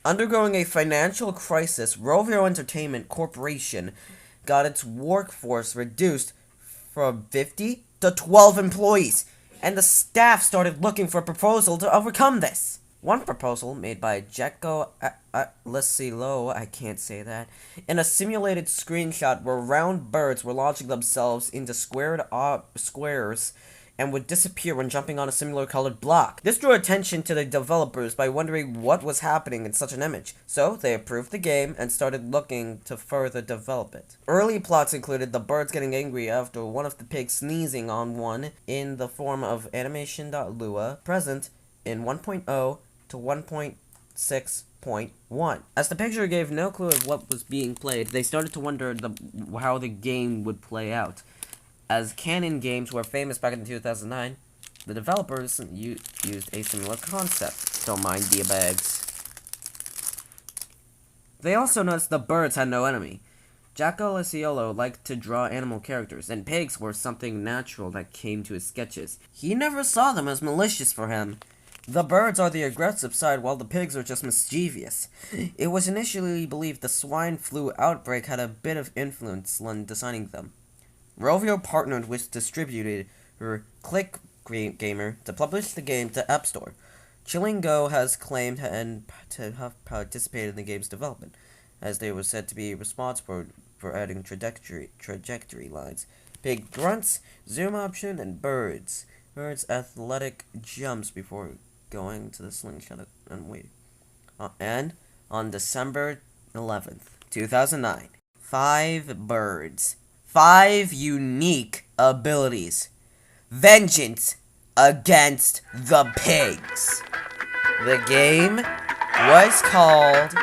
Undergoing a financial crisis, Rovio Entertainment Corporation got its workforce reduced from 50 to 12 employees, and the staff started looking for a proposal to overcome this. One proposal, made by Jekko Lisilo, I can't say that, in a simulated screenshot where round birds were launching themselves into squares and would disappear when jumping on a similar colored block. This drew attention to the developers by wondering what was happening in such an image, so they approved the game and started looking to further develop it. Early plots included the birds getting angry after one of the pigs sneezing on one in the form of animation.lua, present in 1.0 to 1.6.1. As the picture gave no clue of what was being played, they started to wonder how the game would play out. As Canon Games were famous back in 2009, the developers used a similar concept. Don't mind beer bags. They also noticed the birds had no enemy. Jacko Lisiolo liked to draw animal characters, and pigs were something natural that came to his sketches. He never saw them as malicious for him. The birds are the aggressive side, while the pigs are just mischievous. It was initially believed the swine flu outbreak had a bit of influence when designing them. Rovio partnered with distributor Click Gamer to publish the game to App Store. Chilling Go has claimed to have participated in the game's development, as they were said to be responsible for adding trajectory lines, pig grunts, zoom option, and birds athletic jumps before going to the slingshot and waiting. And on December 11th, 2009, 5 birds, 5 unique abilities. Vengeance against the pigs. The game was called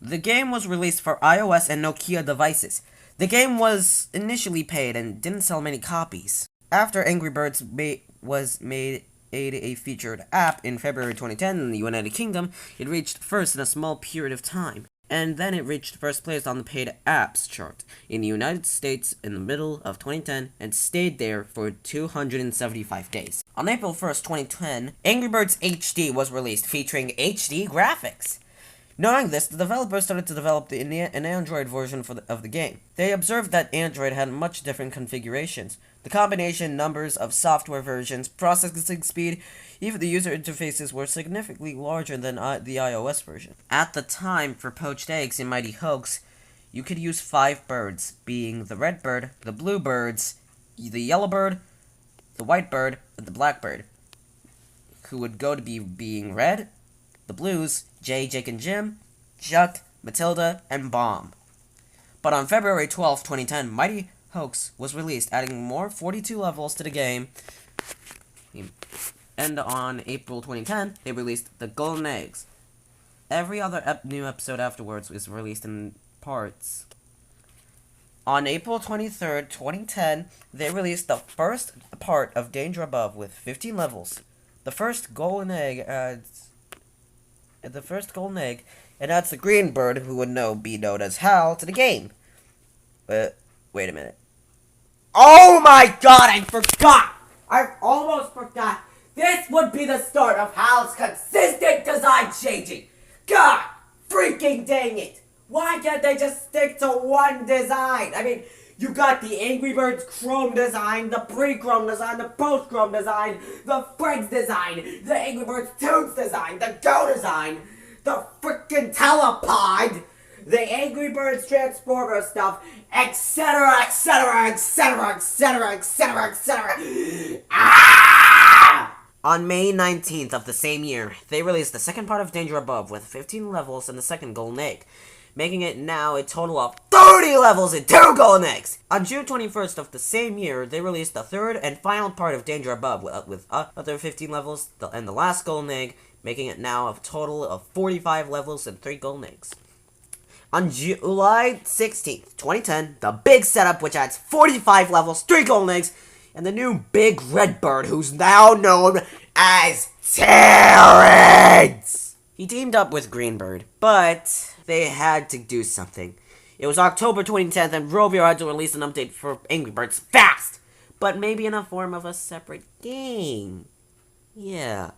The game was released for iOS and Nokia devices. The game was initially paid and didn't sell many copies. After Angry Birds was made a featured app in February 2010 in the United Kingdom, it reached first in a small period of time, and then it reached first place on the paid apps chart in the United States in the middle of 2010 and stayed there for 275 days. On April 1st, 2010, Angry Birds HD was released featuring HD graphics. Knowing this, the developers started to develop an Android version of the game. They observed that Android had much different configurations. The combination numbers of software versions, processing speed, even the user interfaces were significantly larger than the iOS version. At the time, for poached eggs in Mighty Hoax, you could use 5 birds, being the red bird, the blue birds, the yellow bird, the white bird, and the black bird, who would go to being red, the blues, Jay, Jake, and Jim, Chuck, Matilda, and Bomb. But on February 12, 2010, Mighty Hoax was released, adding more 42 levels to the game. And on April 2010, they released the Golden Eggs. Every other new episode afterwards was released in parts. On April 23rd, 2010, they released the first part of Danger Above with 15 levels. The first Golden Egg adds the green bird, who would be known as Hal, to the game. But wait a minute. Oh my god, I forgot! I almost forgot. This would be the start of Hal's consistent design changing. God freaking dang it. Why can't they just stick to one design? I mean, you got the Angry Birds Chrome design, the pre-Chrome design, the post-Chrome design, the Friends design, the Angry Birds Toons design, the Go design, the freaking Telepod, the Angry Birds Transformer stuff, etc., etc., etc., etc., etc., etc. Ah! On May 19th of the same year, they released the second part of Danger Above with 15 levels and the second Golden Egg, making it now a total of 30 levels and 2 Golden Eggs! On June 21st of the same year, they released the third and final part of Danger Above with other 15 levels and the last Golden Egg, making it now a total of 45 levels and 3 Golden Eggs. On July 16th, 2010, the big setup, which adds 45 levels, 3 Golden Eggs, and the new Big Red Bird, who's now known as Terrence! He teamed up with Greenbird, but they had to do something. It was October 2010, and Rovio had to release an update for Angry Birds fast, but maybe in the form of a separate game. Yeah.